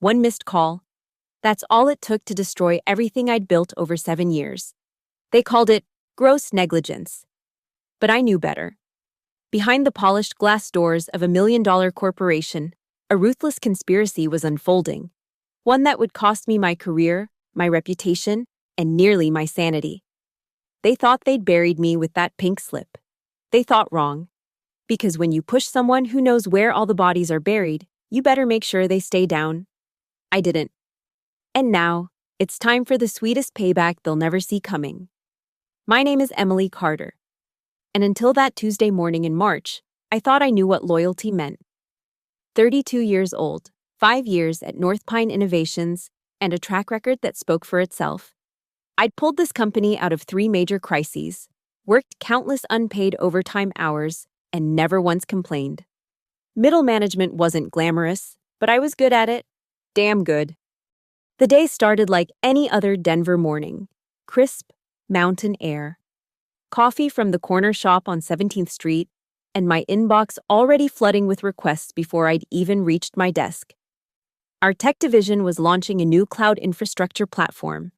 One missed call. That's all it took to destroy everything I'd built over 7 years. They called it gross negligence. But I knew better. Behind the polished glass doors of $1 million corporation, a ruthless conspiracy was unfolding. One that would cost me my career, my reputation, and nearly my sanity. They thought they'd buried me with that pink slip. They thought wrong. Because when you push someone who knows where all the bodies are buried, you better make sure they stay down. I didn't. And now, it's time for the sweetest payback they'll never see coming. My name is Emily Carter. And until that Tuesday morning in March, I thought I knew what loyalty meant. 32 years old, 5 years at North Pine Innovations, and a track record that spoke for itself. I'd pulled this company out of 3 major crises, worked countless unpaid overtime hours, and never once complained. Middle management wasn't glamorous, but I was good at it. Damn good. The day started like any other Denver morning. Crisp, mountain air. Coffee from the corner shop on 17th Street, and my inbox already flooding with requests before I'd even reached my desk. Our tech division was launching a new cloud infrastructure platform.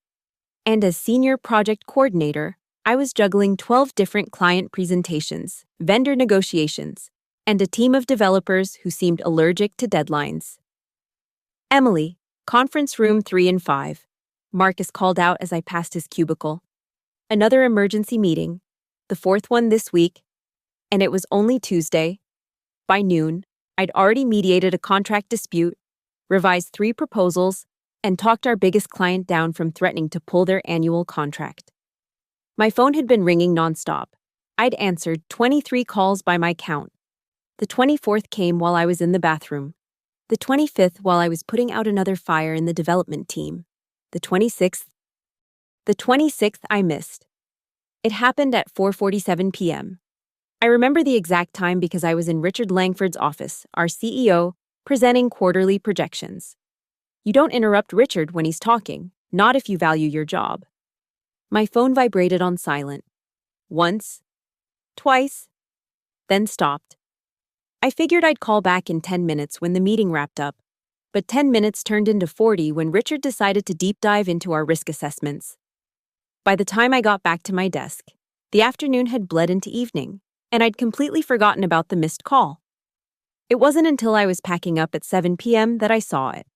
And as senior project coordinator, I was juggling 12 different client presentations, vendor negotiations, and a team of developers who seemed allergic to deadlines. Emily, conference room 3 and 5. Marcus called out as I passed his cubicle. Another emergency meeting, the 4th one this week, and it was only Tuesday. By noon, I'd already mediated a contract dispute, revised 3 proposals, and talked our biggest client down from threatening to pull their annual contract. My phone had been ringing nonstop. I'd answered 23 calls by my count. The 24th came while I was in the bathroom. The 25th while I was putting out another fire in the development team. The 26th I missed. It happened at 4:47 p.m. I remember the exact time because I was in Richard Langford's office, our CEO, presenting quarterly projections. You don't interrupt Richard when he's talking, not if you value your job. My phone vibrated on silent. Once, twice, then stopped. I figured I'd call back in 10 minutes when the meeting wrapped up, but 10 minutes turned into 40 when Richard decided to deep dive into our risk assessments. By the time I got back to my desk, the afternoon had bled into evening, and I'd completely forgotten about the missed call. It wasn't until I was packing up at 7 p.m. that I saw it.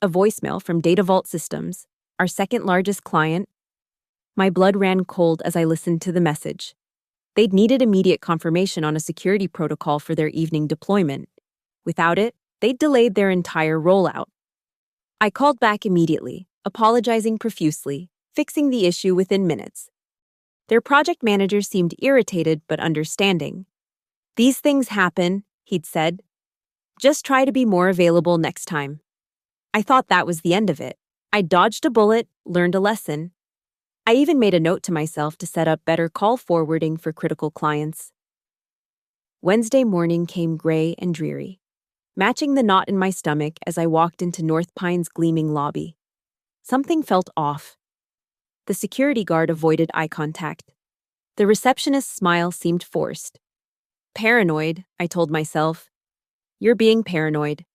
A voicemail from Data Vault Systems, our second largest client. My blood ran cold as I listened to the message. They'd needed immediate confirmation on a security protocol for their evening deployment. Without it, they'd delayed their entire rollout. I called back immediately, apologizing profusely, fixing the issue within minutes. Their project manager seemed irritated but understanding. "These things happen," he'd said. "Just try to be more available next time." I thought that was the end of it. I dodged a bullet, learned a lesson. I even made a note to myself to set up better call forwarding for critical clients. Wednesday morning came gray and dreary, matching the knot in my stomach as I walked into North Pine's gleaming lobby. Something felt off. The security guard avoided eye contact. The receptionist's smile seemed forced. Paranoid, I told myself. You're being paranoid.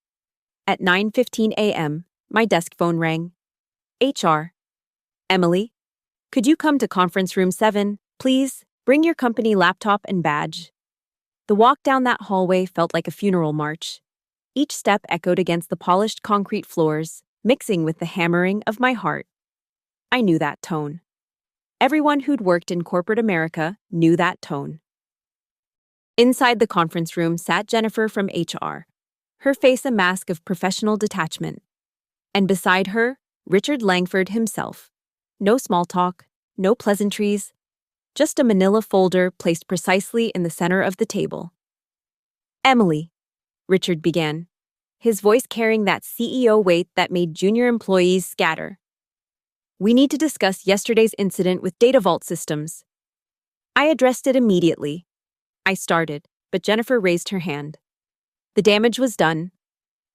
At 9:15 a.m., my desk phone rang. HR. Emily, could you come to conference room 7, please? Bring your company laptop and badge. The walk down that hallway felt like a funeral march. Each step echoed against the polished concrete floors, mixing with the hammering of my heart. I knew that tone. Everyone who'd worked in corporate America knew that tone. Inside the conference room sat Jennifer from HR, her face a mask of professional detachment. And beside her, Richard Langford himself. No small talk, no pleasantries, just a manila folder placed precisely in the center of the table. Emily, Richard began, his voice carrying that CEO weight that made junior employees scatter. We need to discuss yesterday's incident with Data Vault Systems. I addressed it immediately. I started, but Jennifer raised her hand. The damage was done.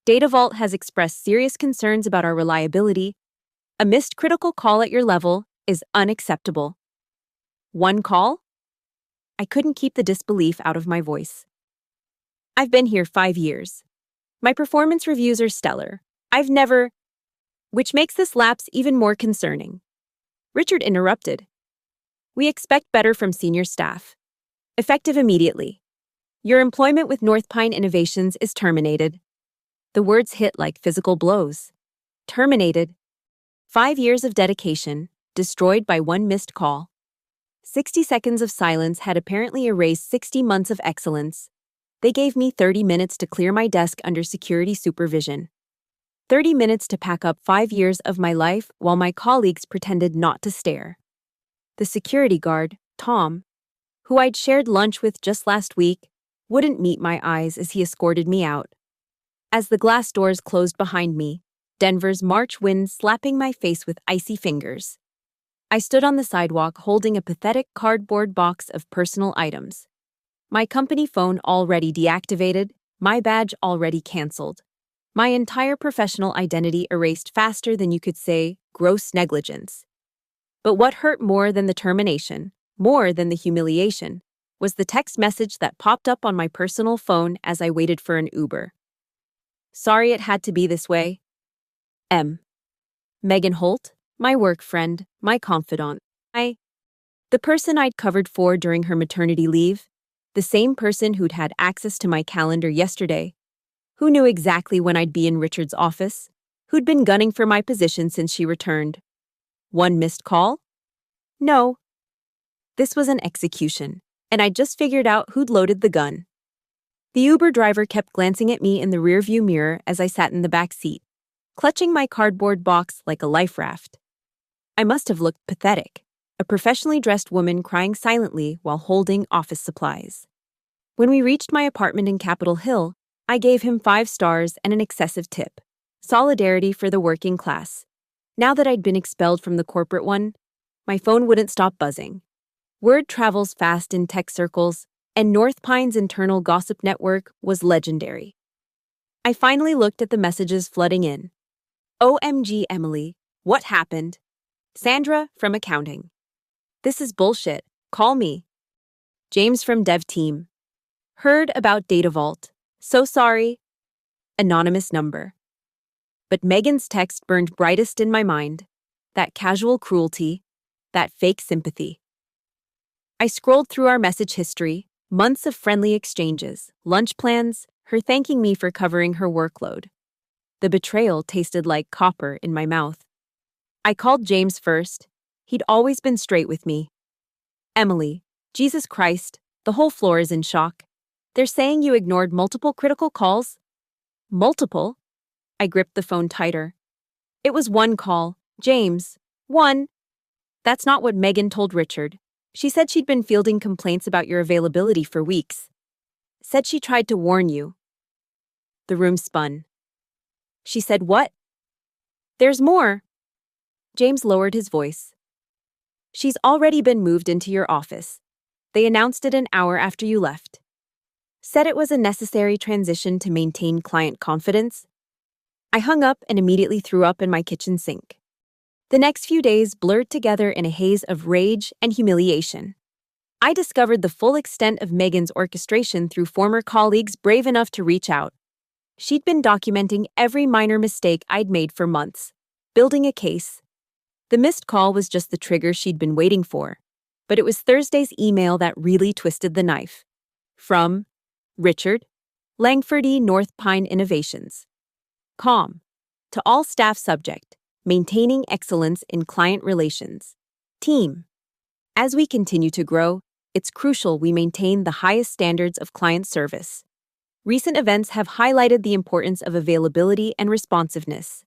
Data Vault has expressed serious concerns about our reliability. A missed critical call at your level is unacceptable. One call? I couldn't keep the disbelief out of my voice. I've been here 5 years. My performance reviews are stellar. I've never, which makes this lapse even more concerning. Richard interrupted. We expect better from senior staff. Effective immediately. Your employment with North Pine Innovations is terminated. The words hit like physical blows. Terminated. 5 years of dedication, destroyed by one missed call. 60 seconds of silence had apparently erased 60 months of excellence. They gave me 30 minutes to clear my desk under security supervision. 30 minutes to pack up 5 years of my life while my colleagues pretended not to stare. The security guard, Tom, who I'd shared lunch with just last week, wouldn't meet my eyes as he escorted me out. As the glass doors closed behind me, Denver's March wind slapping my face with icy fingers, I stood on the sidewalk holding a pathetic cardboard box of personal items. My company phone already deactivated, my badge already canceled. My entire professional identity erased faster than you could say gross negligence. But what hurt more than the termination, more than the humiliation, was the text message that popped up on my personal phone as I waited for an Uber. Sorry it had to be this way. M. Megan Holt, my work friend, my confidant. The person I'd covered for during her maternity leave, the same person who'd had access to my calendar yesterday, who knew exactly when I'd be in Richard's office, who'd been gunning for my position since she returned. One missed call? No. This was an execution, and I'd just figured out who'd loaded the gun. The Uber driver kept glancing at me in the rearview mirror as I sat in the back seat, clutching my cardboard box like a life raft. I must have looked pathetic, a professionally dressed woman crying silently while holding office supplies. When we reached my apartment in Capitol Hill, I gave him 5 stars and an excessive tip. Solidarity for the working class. Now that I'd been expelled from the corporate one, my phone wouldn't stop buzzing. Word travels fast in tech circles, and North Pine's internal gossip network was legendary. I finally looked at the messages flooding in. OMG, Emily, what happened? Sandra from accounting. This is bullshit. Call me. James from dev team. Heard about Data Vault. So sorry. Anonymous number. But Megan's text burned brightest in my mind. That casual cruelty, that fake sympathy. I scrolled through our message history, months of friendly exchanges, lunch plans, her thanking me for covering her workload. The betrayal tasted like copper in my mouth. I called James first. He'd always been straight with me. Emily, Jesus Christ, the whole floor is in shock. They're saying you ignored multiple critical calls. Multiple? I gripped the phone tighter. It was one call. James. One. That's not what Megan told Richard. She said she'd been fielding complaints about your availability for weeks. Said she tried to warn you. The room spun. She said what? There's more. James lowered his voice. She's already been moved into your office. They announced it an hour after you left. Said it was a necessary transition to maintain client confidence. I hung up and immediately threw up in my kitchen sink. The next few days blurred together in a haze of rage and humiliation. I discovered the full extent of Megan's orchestration through former colleagues brave enough to reach out. She'd been documenting every minor mistake I'd made for months, building a case. The missed call was just the trigger she'd been waiting for, but it was Thursday's email that really twisted the knife. From Richard, Langfordy North Pine Innovations. Com. To all staff subject, maintaining excellence in client relations. Team. As we continue to grow, it's crucial we maintain the highest standards of client service. Recent events have highlighted the importance of availability and responsiveness.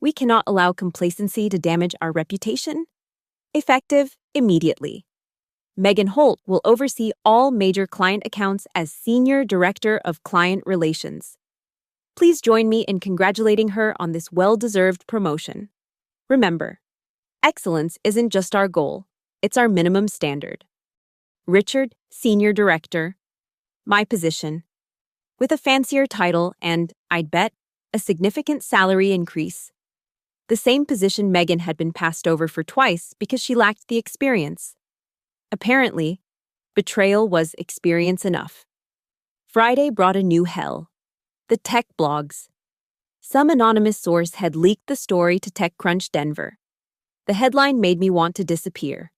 We cannot allow complacency to damage our reputation. Effective immediately. Megan Holt will oversee all major client accounts as Senior Director of Client Relations. Please join me in congratulating her on this well-deserved promotion. Remember, excellence isn't just our goal, it's our minimum standard. Richard, Senior Director. My position. With a fancier title and, I'd bet, a significant salary increase. The same position Megan had been passed over for twice because she lacked the experience. Apparently, betrayal was experience enough. Friday brought a new hell. The tech blogs. Some anonymous source had leaked the story to TechCrunch Denver. The headline made me want to disappear.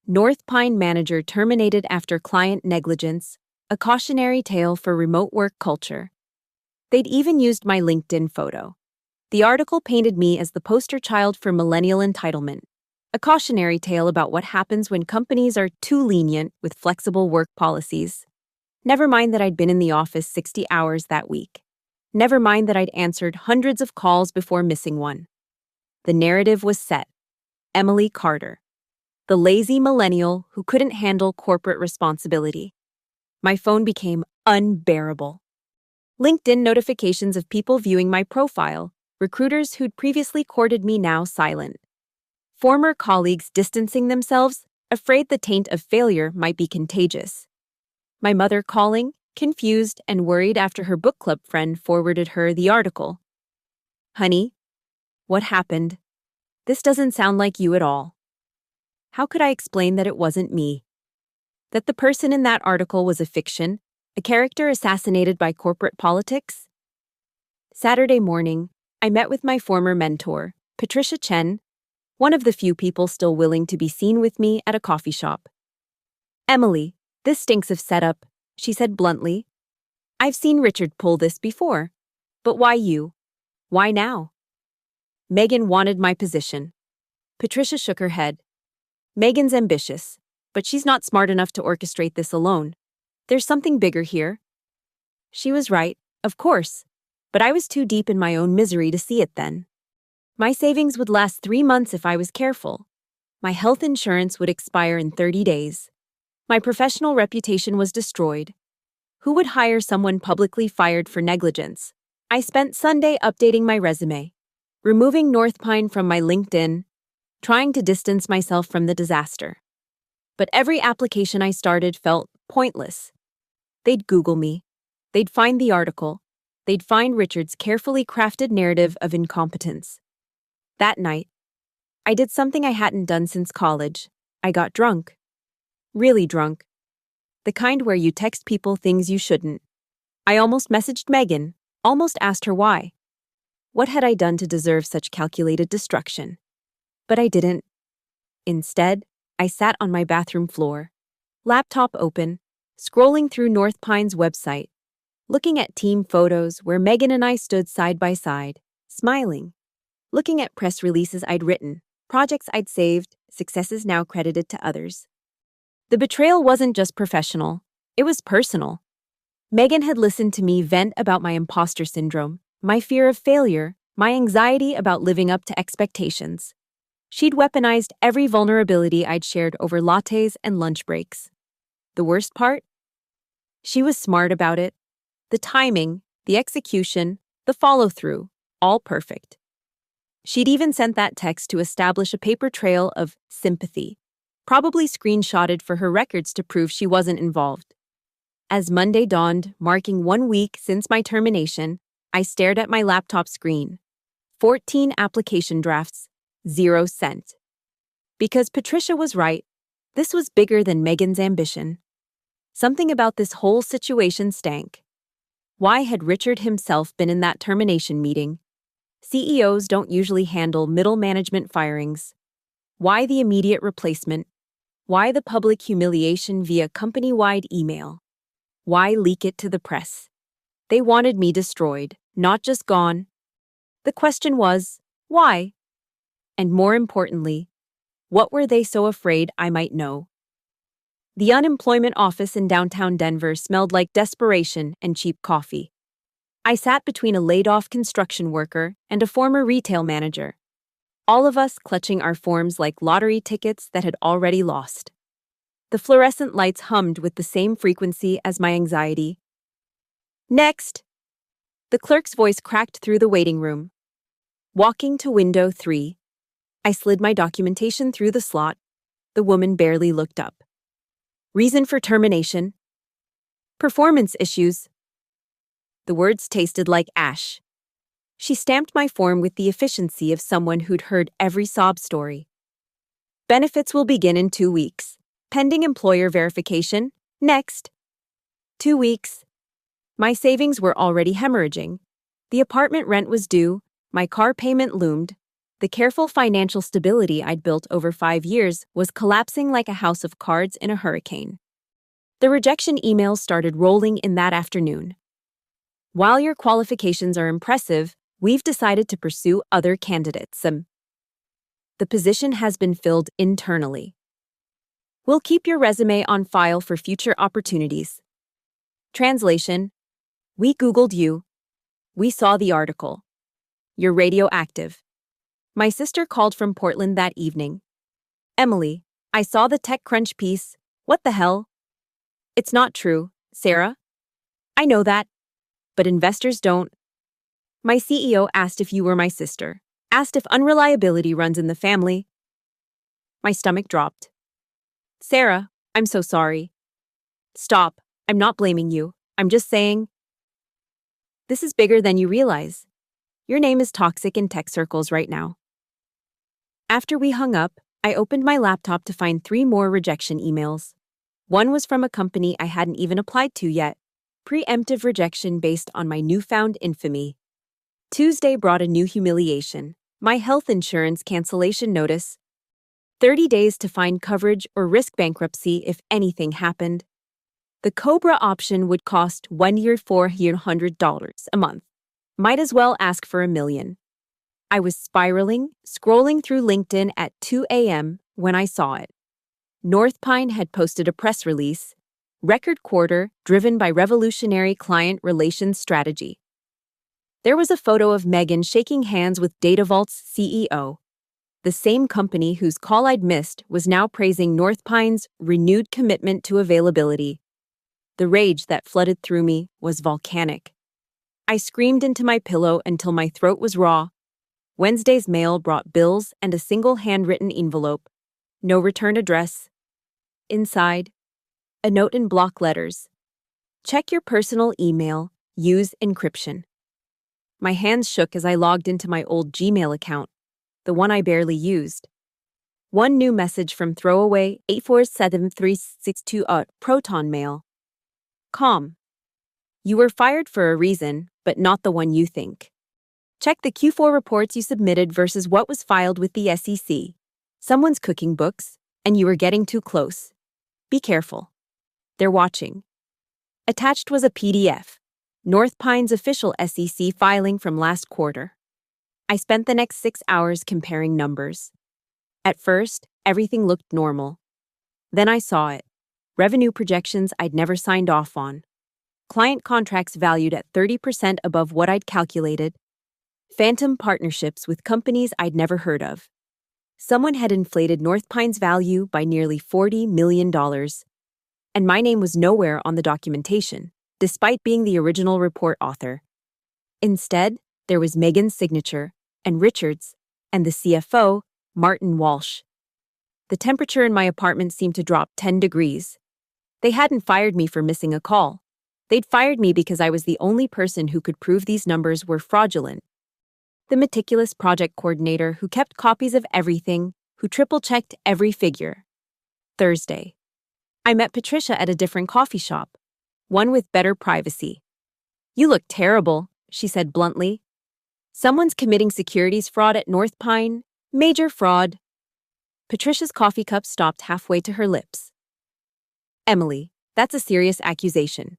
North Pine manager terminated after client negligence, a cautionary tale for remote work culture. They'd even used my LinkedIn photo. The article painted me as the poster child for millennial entitlement, a cautionary tale about what happens when companies are too lenient with flexible work policies. Never mind that I'd been in the office 60 hours that week. Never mind that I'd answered hundreds of calls before missing one. The narrative was set. Emily Carter, the lazy millennial who couldn't handle corporate responsibility. My phone became unbearable. LinkedIn notifications of people viewing my profile, recruiters who'd previously courted me now silent. Former colleagues distancing themselves, afraid the taint of failure might be contagious. My mother calling, confused and worried after her book club friend forwarded her the article. "Honey, what happened? This doesn't sound like you at all." How could I explain that it wasn't me? That the person in that article was a fiction, a character assassinated by corporate politics? Saturday morning, I met with my former mentor, Patricia Chen, one of the few people still willing to be seen with me at a coffee shop. "Emily, this stinks of setup," she said bluntly. "I've seen Richard pull this before. But why you? Why now?" Megan wanted my position. Patricia shook her head. "Megan's ambitious, but she's not smart enough to orchestrate this alone. There's something bigger here." She was right, of course, but I was too deep in my own misery to see it then. My savings would last 3 months if I was careful. My health insurance would expire in 30 days. My professional reputation was destroyed. Who would hire someone publicly fired for negligence? I spent Sunday updating my resume, removing North Pine from my LinkedIn, trying to distance myself from the disaster. But every application I started felt pointless. They'd Google me. They'd find the article. They'd find Richard's carefully crafted narrative of incompetence. That night, I did something I hadn't done since college. I got drunk. Really drunk. The kind where you text people things you shouldn't. I almost messaged Megan, almost asked her why. What had I done to deserve such calculated destruction? But I didn't. Instead, I sat on my bathroom floor, laptop open, scrolling through North Pine's website, looking at team photos where Megan and I stood side by side, smiling, looking at press releases I'd written, projects I'd saved, successes now credited to others. The betrayal wasn't just professional, it was personal. Megan had listened to me vent about my imposter syndrome, my fear of failure, my anxiety about living up to expectations. She'd weaponized every vulnerability I'd shared over lattes and lunch breaks. The worst part? She was smart about it. The timing, the execution, the follow-through, all perfect. She'd even sent that text to establish a paper trail of sympathy, probably screenshotted for her records to prove she wasn't involved. As Monday dawned, marking 1 week since my termination, I stared at my laptop screen. 14 application drafts, 0 sent. Because Patricia was right, this was bigger than Megan's ambition. Something about this whole situation stank. Why had Richard himself been in that termination meeting? CEOs don't usually handle middle management firings. Why the immediate replacement? Why the public humiliation via company-wide email? Why leak it to the press? They wanted me destroyed, not just gone. The question was, why? And more importantly, what were they so afraid I might know? The unemployment office in downtown Denver smelled like desperation and cheap coffee. I sat between a laid-off construction worker and a former retail manager, all of us clutching our forms like lottery tickets that had already lost. The fluorescent lights hummed with the same frequency as my anxiety. "Next!" The clerk's voice cracked through the waiting room. Walking to window 3, I slid my documentation through the slot. The woman barely looked up. "Reason for termination?" "Performance issues." The words tasted like ash. She stamped my form with the efficiency of someone who'd heard every sob story. "Benefits will begin in 2 weeks. Pending employer verification. Next." 2 weeks. My savings were already hemorrhaging. The apartment rent was due, my car payment loomed. The careful financial stability I'd built over 5 years was collapsing like a house of cards in a hurricane. The rejection emails started rolling in that afternoon. While your qualifications are impressive, we've decided to pursue other candidates. The position has been filled internally. We'll keep your resume on file for future opportunities. Translation: We Googled you. We saw the article. You're radioactive. My sister called from Portland that evening. Emily, I saw the TechCrunch piece. What the hell? It's not true, Sarah. I know that. But investors don't. My CEO asked if you were my sister. Asked if unreliability runs in the family. My stomach dropped. Sarah, I'm so sorry. Stop. I'm not blaming you. I'm just saying. This is bigger than you realize. Your name is toxic in tech circles right now. After we hung up, I opened my laptop to find 3 more rejection emails. One was from a company I hadn't even applied to yet. Preemptive rejection based on my newfound infamy. Tuesday brought a new humiliation. My health insurance cancellation notice. 30 days to find coverage or risk bankruptcy if anything happened. The Cobra option would cost $1 year $400 a month. Might as well ask for $1 million. I was spiraling, scrolling through LinkedIn at 2 a.m. when I saw it. North Pine had posted a press release, record quarter driven by revolutionary client relations strategy. There was a photo of Megan shaking hands with DataVault's CEO. The same company whose call I'd missed was now praising North Pine's renewed commitment to availability. The rage that flooded through me was volcanic. I screamed into my pillow until my throat was raw. Wednesday's mail brought bills and a single handwritten envelope. No return address. Inside, a note in block letters. Check your personal email. Use encryption. My hands shook as I logged into my old Gmail account, the one I barely used. One new message from throwaway 847362 Proton Mail. Calm. You were fired for a reason, but not the one you think. Check the Q4 reports you submitted versus what was filed with the SEC. Someone's cooking books, and you were getting too close. Be careful. They're watching. Attached was a PDF, North Pine's official SEC filing from last quarter. I spent the next 6 hours comparing numbers. At first, everything looked normal. Then I saw it. Revenue projections I'd never signed off on. Client contracts valued at 30% above what I'd calculated. Phantom partnerships with companies I'd never heard of. Someone had inflated North Pine's value by nearly $40 million. And my name was nowhere on the documentation, despite being the original report author. Instead, there was Megan's signature, and Richard's, and the CFO, Martin Walsh. The temperature in my apartment seemed to drop 10 degrees. They hadn't fired me for missing a call. They'd fired me because I was the only person who could prove these numbers were fraudulent. The meticulous project coordinator who kept copies of everything, who triple-checked every figure. Thursday. I met Patricia at a different coffee shop, one with better privacy. You look terrible, she said bluntly. Someone's committing securities fraud at North Pine. Major fraud. Patricia's coffee cup stopped halfway to her lips. Emily, that's a serious accusation.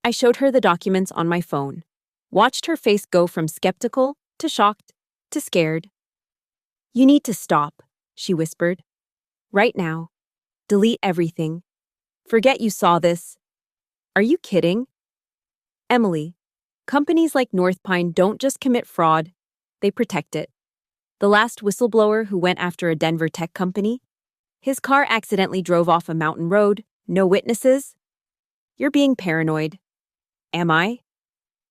I showed her the documents on my phone, watched her face go from skeptical to shocked to scared. You need to stop, she whispered. Right now. Delete everything. Forget you saw this. Are you kidding? Emily, companies like North Pine don't just commit fraud, they protect it. The last whistleblower who went after a Denver tech company, his car accidentally drove off a mountain road, no witnesses. You're being paranoid. Am I?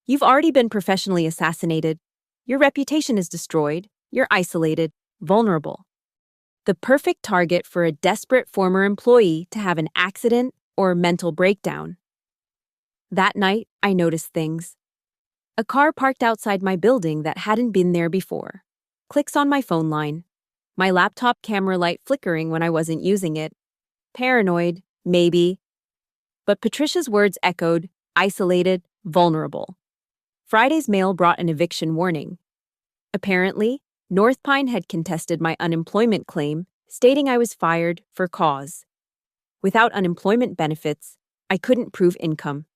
You've already been professionally assassinated. Your reputation is destroyed. You're isolated, vulnerable. The perfect target for a desperate former employee to have an accident or mental breakdown. That night, I noticed things. A car parked outside my building that hadn't been there before. Clicks on my phone line. My laptop camera light flickering when I wasn't using it. Paranoid, maybe. But Patricia's words echoed, isolated, vulnerable. Friday's mail brought an eviction warning. Apparently, North Pine had contested my unemployment claim, stating I was fired for cause. Without unemployment benefits, I couldn't prove income.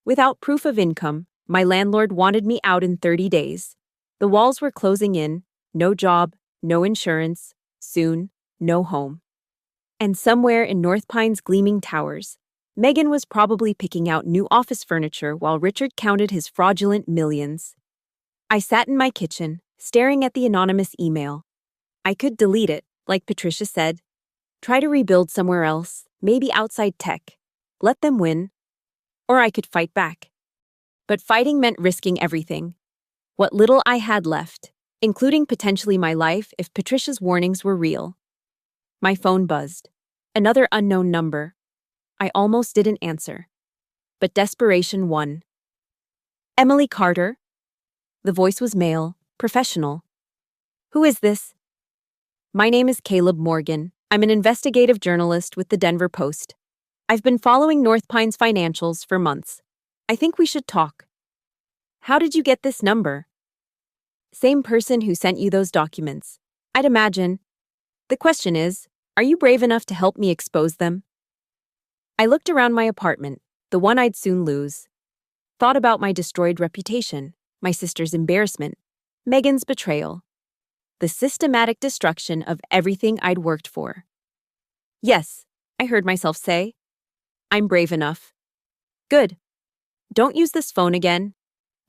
Without proof of income, my landlord wanted me out in 30 days. The walls were closing in, no job, no insurance, soon, no home. And somewhere in North Pine's gleaming towers, Megan was probably picking out new office furniture while Richard counted his fraudulent millions. I sat in my kitchen, staring at the anonymous email. I could delete it, like Patricia said. Try to rebuild somewhere else, maybe outside tech. Let them win. Or I could fight back. But fighting meant risking everything. What little I had left, including potentially my life if Patricia's warnings were real. My phone buzzed. Another unknown number. I almost didn't answer. But desperation won. Emily Carter? The voice was male, professional. Who is this? My name is Caleb Morgan. I'm an investigative journalist with the Denver Post. I've been following North Pine's financials for months. I think we should talk. How did you get this number? Same person who sent you those documents. I'd imagine. The question is, are you brave enough to help me expose them? I looked around my apartment, the one I'd soon lose. Thought about my destroyed reputation, my sister's embarrassment, Megan's betrayal. The systematic destruction of everything I'd worked for. Yes, I heard myself say. I'm brave enough. Good. Don't use this phone again.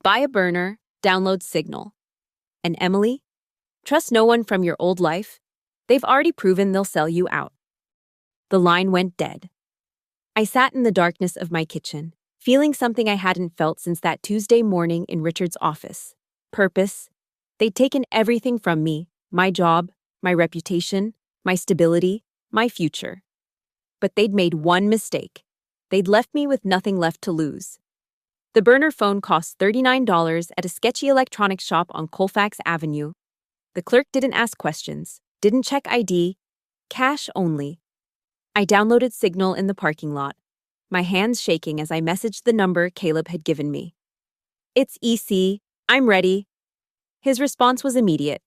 Buy a burner, download Signal. And Emily? Trust no one from your old life. They've already proven they'll sell you out. The line went dead. I sat in the darkness of my kitchen, feeling something I hadn't felt since that Tuesday morning in Richard's office. Purpose. They'd taken everything from me, my job, my reputation, my stability, my future. But they'd made one mistake. They'd left me with nothing left to lose. The burner phone cost $39 at a sketchy electronics shop on Colfax Avenue. The clerk didn't ask questions, didn't check ID, cash only. I downloaded Signal in the parking lot, my hands shaking as I messaged the number Caleb had given me. It's EC, I'm ready. His response was immediate.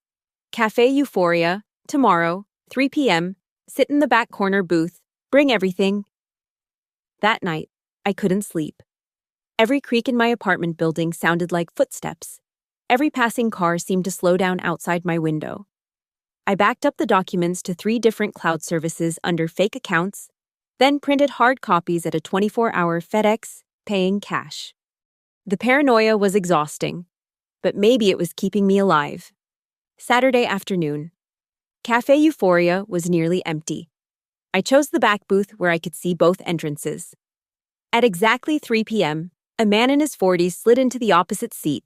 Cafe Euphoria, tomorrow, 3 p.m., sit in the back corner booth, bring everything. That night, I couldn't sleep. Every creak in my apartment building sounded like footsteps. Every passing car seemed to slow down outside my window. I backed up the documents to 3 different cloud services under fake accounts, then printed hard copies at a 24-hour FedEx, paying cash. The paranoia was exhausting, but maybe it was keeping me alive. Saturday afternoon. Cafe Euphoria was nearly empty. I chose the back booth where I could see both entrances. At exactly 3 p.m., a man in his 40s slid into the opposite seat.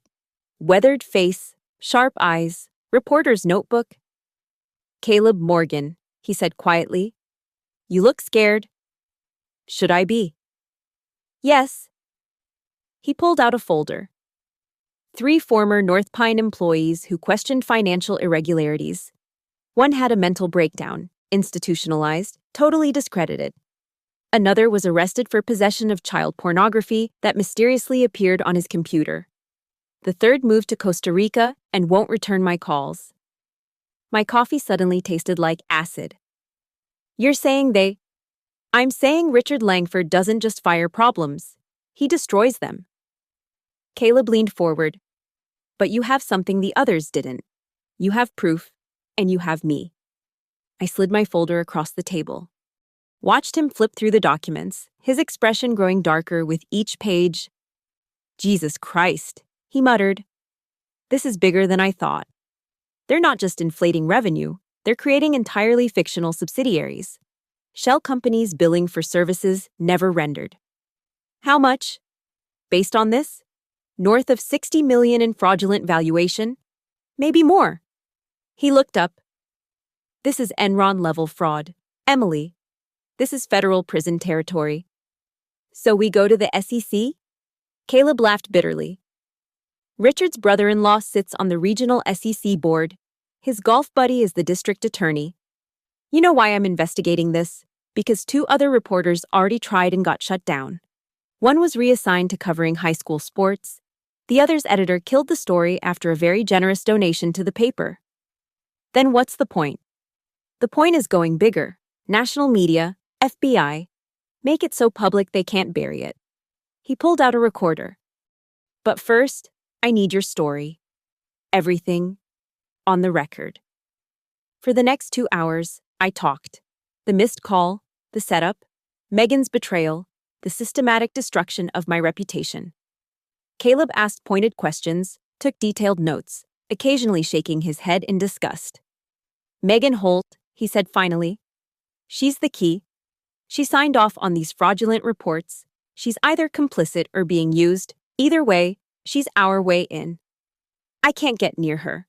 Weathered face, sharp eyes, reporter's notebook. Caleb Morgan, he said quietly. You look scared. Should I be? Yes. He pulled out a folder. 3 former North Pine employees who questioned financial irregularities. One had a mental breakdown, institutionalized, totally discredited. Another was arrested for possession of child pornography that mysteriously appeared on his computer. The third moved to Costa Rica and won't return my calls. My coffee suddenly tasted like acid. You're saying they... I'm saying Richard Langford doesn't just fire problems. He destroys them. Caleb leaned forward. But you have something the others didn't. You have proof, and you have me. I slid my folder across the table. Watched him flip through the documents, his expression growing darker with each page. Jesus Christ, he muttered. This is bigger than I thought. They're not just inflating revenue, they're creating entirely fictional subsidiaries. Shell companies billing for services never rendered. How much? Based on this? North of $60 million in fraudulent valuation? Maybe more. He looked up. This is Enron-level fraud. Emily. This is federal prison territory. So we go to the SEC? Caleb laughed bitterly. Richard's brother-in-law sits on the regional SEC board. His golf buddy is the district attorney. You know why I'm investigating this? Because 2 other reporters already tried and got shut down. One was reassigned to covering high school sports. The other's editor killed the story after a very generous donation to the paper. Then what's the point? The point is going bigger. National media, FBI, make it so public they can't bury it. He pulled out a recorder. But first, I need your story. Everything on the record. For the next 2 hours, I talked. The missed call, the setup, Megan's betrayal, the systematic destruction of my reputation. Caleb asked pointed questions, took detailed notes, occasionally shaking his head in disgust. Megan Holt, he said finally. She's the key. She signed off on these fraudulent reports. She's either complicit or being used. Either way, she's our way in. I can't get near her.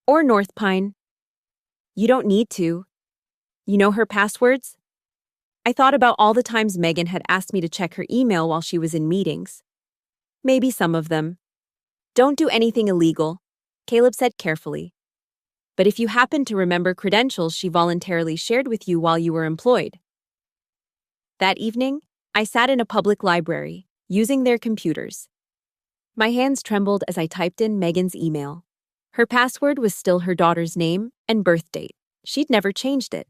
Or North Pine. You don't need to. You know her passwords? I thought about all the times Megan had asked me to check her email while she was in meetings. Maybe some of them. Don't do anything illegal, Caleb said carefully. But if you happen to remember credentials she voluntarily shared with you while you were employed. That evening, I sat in a public library, using their computers. My hands trembled as I typed in Megan's email. Her password was still her daughter's name and birth date. She'd never changed it.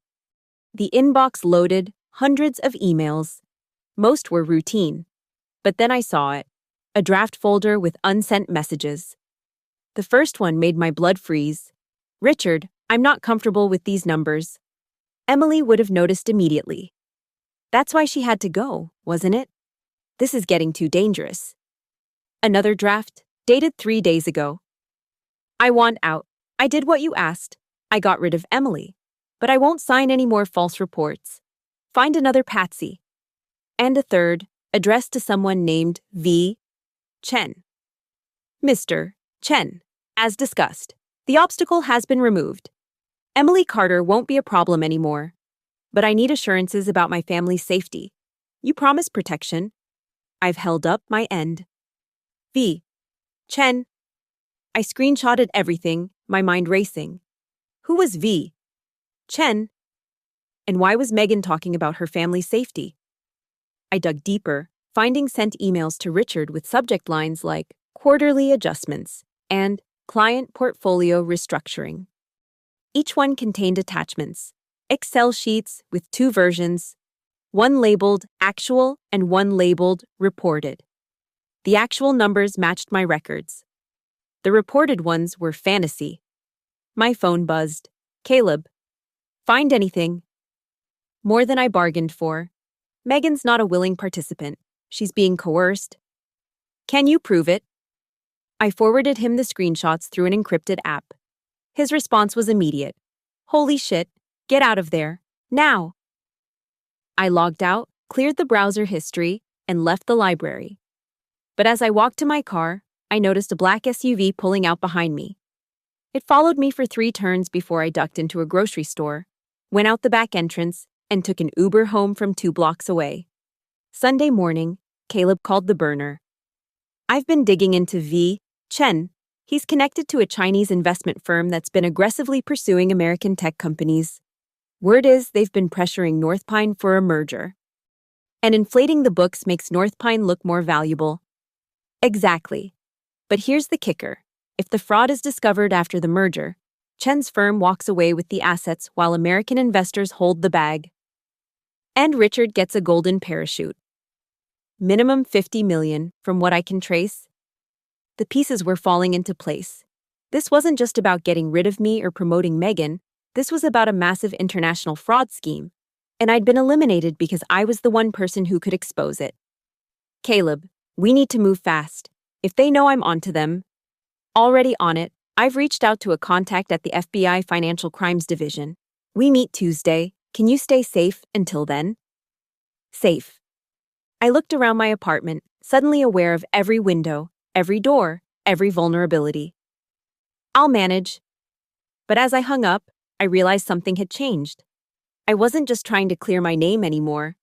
The inbox loaded, hundreds of emails. Most were routine. But then I saw it, a draft folder with unsent messages. The first one made my blood freeze. Richard, I'm not comfortable with these numbers. Emily would have noticed immediately. That's why she had to go, wasn't it? This is getting too dangerous. Another draft, dated 3 days ago. I want out. I did what you asked. I got rid of Emily. But I won't sign any more false reports. Find another Patsy. And a third, addressed to someone named V. Chen. Mr. Chen, as discussed, the obstacle has been removed. Emily Carter won't be a problem anymore. But I need assurances about my family's safety. You promised protection. I've held up my end. V. Chen. I screenshotted everything, my mind racing. Who was V. Chen? And why was Megan talking about her family's safety? I dug deeper, finding sent emails to Richard with subject lines like quarterly adjustments and client portfolio restructuring. Each one contained attachments, Excel sheets with 2 versions, one labeled actual and one labeled reported. The actual numbers matched my records. The reported ones were fantasy. My phone buzzed. Caleb. Find anything. More than I bargained for. Megan's not a willing participant. She's being coerced. Can you prove it? I forwarded him the screenshots through an encrypted app. His response was immediate. Holy shit, get out of there, now. I logged out, cleared the browser history, and left the library. But as I walked to my car, I noticed a black SUV pulling out behind me. It followed me for 3 turns before I ducked into a grocery store, went out the back entrance, and took an Uber home from 2 blocks away. Sunday morning, Caleb called the burner. I've been digging into V. Chen. He's connected to a Chinese investment firm that's been aggressively pursuing American tech companies. Word is they've been pressuring North Pine for a merger. And inflating the books makes North Pine look more valuable. Exactly. But here's the kicker. If the fraud is discovered after the merger, Chen's firm walks away with the assets while American investors hold the bag. And Richard gets a golden parachute. Minimum $50 million, from what I can trace. The pieces were falling into place. This wasn't just about getting rid of me or promoting Megan. This was about a massive international fraud scheme. And I'd been eliminated because I was the one person who could expose it. Caleb, we need to move fast. If they know I'm onto them. Already on it, I've reached out to a contact at the FBI Financial Crimes Division. We meet Tuesday. Can you stay safe until then? Safe. I looked around my apartment, suddenly aware of every window, every door, every vulnerability. I'll manage. But as I hung up, I realized something had changed. I wasn't just trying to clear my name anymore.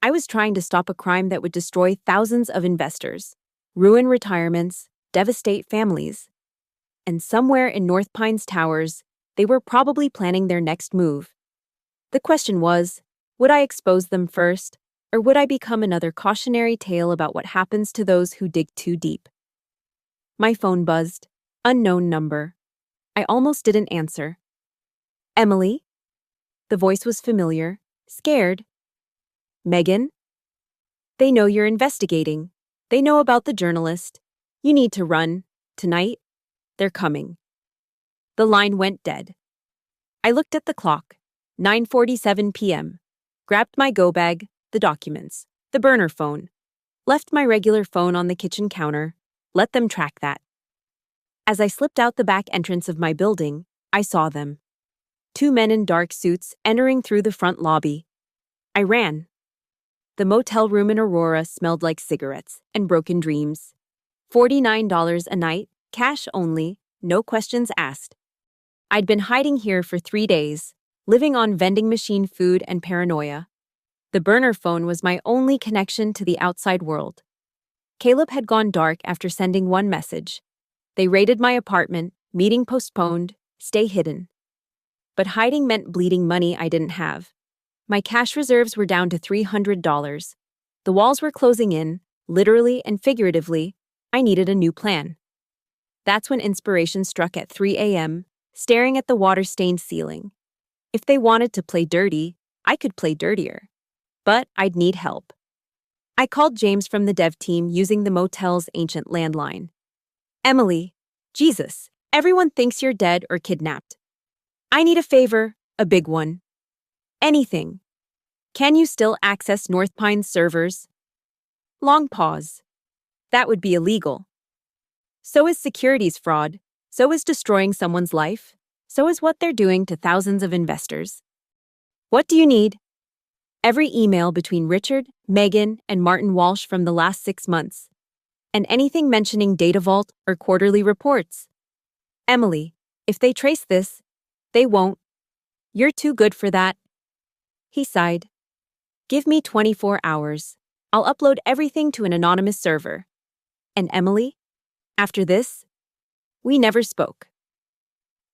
I was trying to stop a crime that would destroy thousands of investors, ruin retirements, devastate families. And somewhere in North Pine's towers, they were probably planning their next move. The question was, would I expose them first, or would I become another cautionary tale about what happens to those who dig too deep? My phone buzzed. Unknown number. I almost didn't answer. Emily? The voice was familiar. Scared. Megan? They know you're investigating. They know about the journalist. You need to run. Tonight, they're coming. The line went dead. I looked at the clock. 9:47 p.m. Grabbed my go bag, the documents, the burner phone. Left my regular phone on the kitchen counter. Let them track that. As I slipped out the back entrance of my building, I saw them. 2 men in dark suits entering through the front lobby. I ran. The motel room in Aurora smelled like cigarettes and broken dreams. $49 a night, cash only, no questions asked. I'd been hiding here for 3 days, living on vending machine food and paranoia. The burner phone was my only connection to the outside world. Caleb had gone dark after sending one message. They raided my apartment, meeting postponed, stay hidden. But hiding meant bleeding money I didn't have. My cash reserves were down to $300. The walls were closing in, literally and figuratively. I needed a new plan. That's when inspiration struck at 3 a.m., staring at the water-stained ceiling. If they wanted to play dirty, I could play dirtier. But I'd need help. I called James from the dev team using the motel's ancient landline. Emily, Jesus, everyone thinks you're dead or kidnapped. I need a favor, a big one. Anything. Can you still access North Pine's servers? Long pause. That would be illegal. So is securities fraud. So is destroying someone's life. So is what they're doing to thousands of investors. What do you need? Every email between Richard, Megan, and Martin Walsh from the last 6 months. And anything mentioning data vault or quarterly reports. Emily, if they trace this, they won't. You're too good for that. He sighed. Give me 24 hours. I'll upload everything to an anonymous server. And Emily? After this? We never spoke.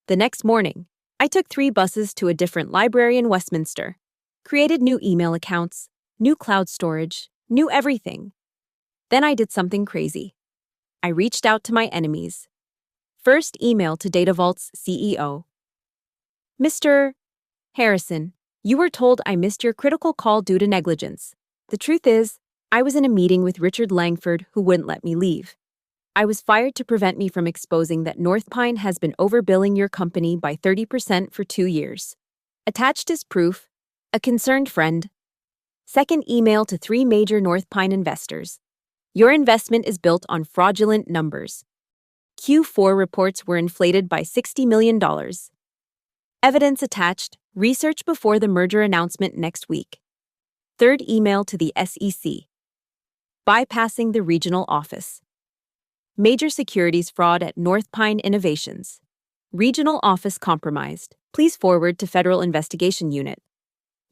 The next morning, I took 3 buses to a different library in Westminster. Created new email accounts, new cloud storage, new everything. Then I did something crazy. I reached out to my enemies. First email to DataVault's CEO. Mr. Harrison, you were told I missed your critical call due to negligence. The truth is, I was in a meeting with Richard Langford who wouldn't let me leave. I was fired to prevent me from exposing that North Pine has been overbilling your company by 30% for 2 years. Attached is proof, a concerned friend. Second email to 3 major North Pine investors. Your investment is built on fraudulent numbers. Q4 reports were inflated by $60 million. Evidence attached, research before the merger announcement next week. Third email to the SEC. Bypassing the regional office. Major securities fraud at North Pine Innovations. Regional office compromised. Please forward to Federal Investigation Unit.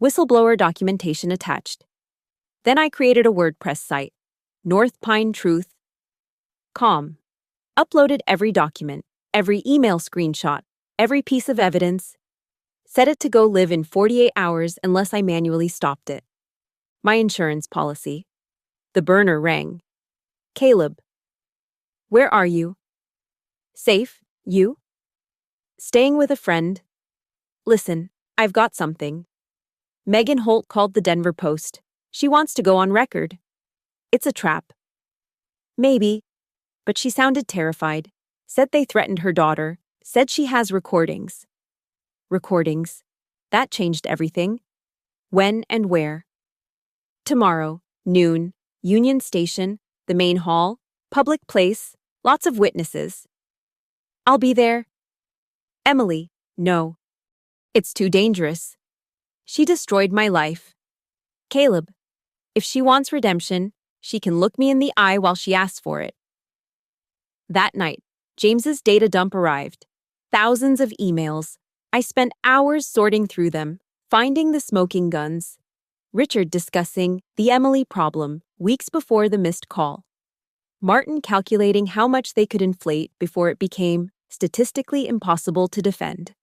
Whistleblower documentation attached. Then I created a WordPress site, North Pine Truth.com. Uploaded every document, every email screenshot, every piece of evidence. Set it to go live in 48 hours unless I manually stopped it. My insurance policy. The burner rang. Caleb. Where are you? Safe, you? Staying with a friend. Listen, I've got something. Megan Holt called the Denver Post. She wants to go on record. It's a trap. Maybe. But she sounded terrified. Said they threatened her daughter. Said she has recordings. Recordings. That changed everything. When and where? Tomorrow, noon, Union Station, the main hall, public place, lots of witnesses. I'll be there. Emily, no. It's too dangerous. She destroyed my life. Caleb, if she wants redemption, she can look me in the eye while she asks for it. That night, James's data dump arrived. Thousands of emails. I spent hours sorting through them, finding the smoking guns. Richard discussing the Emily problem weeks before the missed call. Martin calculating how much they could inflate before it became statistically impossible to defend.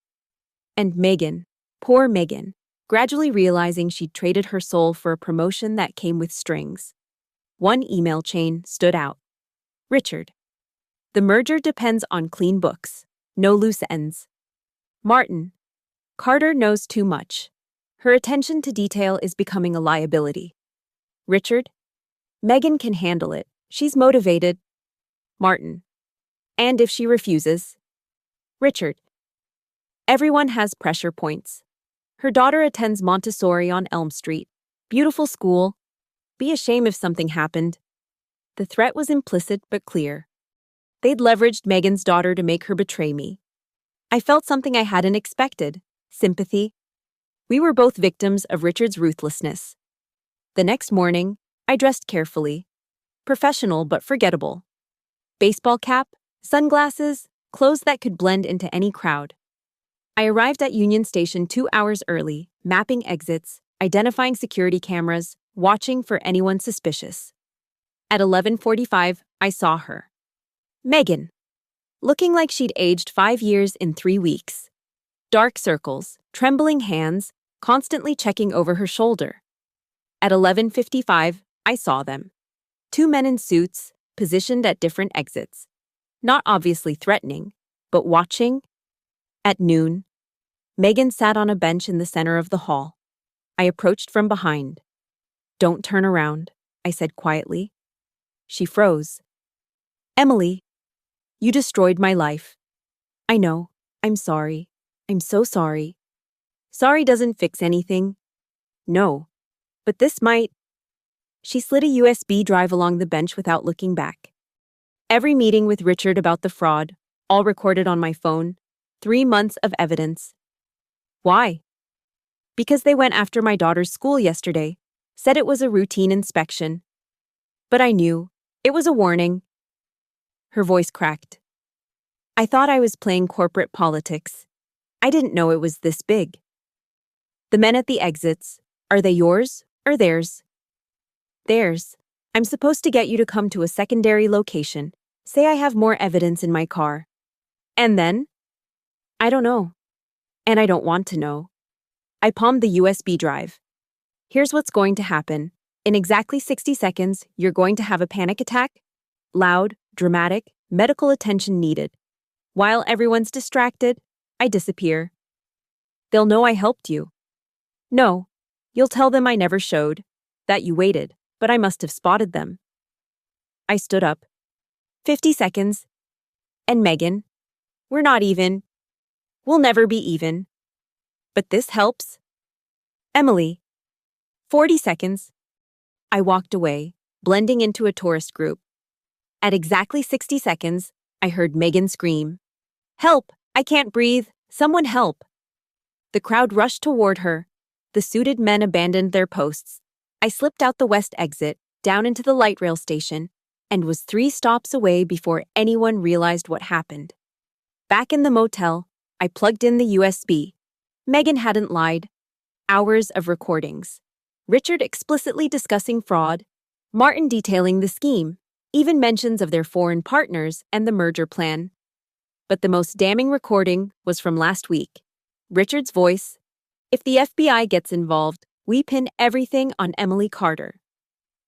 And Megan, poor Megan, gradually realizing she'd traded her soul for a promotion that came with strings. One email chain stood out. Richard. The merger depends on clean books, no loose ends. Martin. Carter knows too much. Her attention to detail is becoming a liability. Richard. Megan can handle it. She's motivated. Martin. And if she refuses? Richard. Everyone has pressure points. Her daughter attends Montessori on Elm Street. Beautiful school. Be a shame if something happened. The threat was implicit but clear. They'd leveraged Megan's daughter to make her betray me. I felt something I hadn't expected. Sympathy. We were both victims of Richard's ruthlessness. The next morning, I dressed carefully. Professional but forgettable. Baseball cap, sunglasses, clothes that could blend into any crowd. I arrived at Union Station 2 hours early, mapping exits, identifying security cameras, watching for anyone suspicious. At 11:45, I saw her. Megan. Looking like she'd aged 5 years in 3 weeks. Dark circles, trembling hands, constantly checking over her shoulder. At 11:55, I saw them. 2 men in suits, positioned at different exits. Not obviously threatening, but watching. At noon, Megan sat on a bench in the center of the hall. I approached from behind. "Don't turn around," I said quietly. She froze. "Emily, you destroyed my life." "I know. I'm sorry. I'm so sorry." "Sorry doesn't fix anything." "No. But this might." She slid a USB drive along the bench without looking back. Every meeting with Richard about the fraud, all recorded on my phone, 3 months of evidence. Why? Because they went after my daughter's school yesterday, said it was a routine inspection. But I knew. It was a warning. Her voice cracked. I thought I was playing corporate politics. I didn't know it was this big. The men at the exits, are they yours or theirs? Theirs. I'm supposed to get you to come to a secondary location. Say I have more evidence in my car. And then? I don't know. And I don't want to know. I palmed the USB drive. Here's what's going to happen. In exactly 60 seconds, you're going to have a panic attack. Loud, dramatic, medical attention needed. While everyone's distracted, I disappear. They'll know I helped you. No, you'll tell them I never showed, that you waited, but I must have spotted them. I stood up. 50 seconds. And Megan, we're not even. We'll never be even. But this helps. Emily. 40 seconds. I walked away, blending into a tourist group. At exactly 60 seconds, I heard Megan scream. Help! I can't breathe! Someone help! The crowd rushed toward her. The suited men abandoned their posts. I slipped out the west exit, down into the light rail station, and was 3 stops away before anyone realized what happened. Back in the motel, I plugged in the USB. Megan hadn't lied. Hours of recordings. Richard explicitly discussing fraud, Martin detailing the scheme, even mentions of their foreign partners and the merger plan. But the most damning recording was from last week. Richard's voice. If the FBI gets involved, we pin everything on Emily Carter.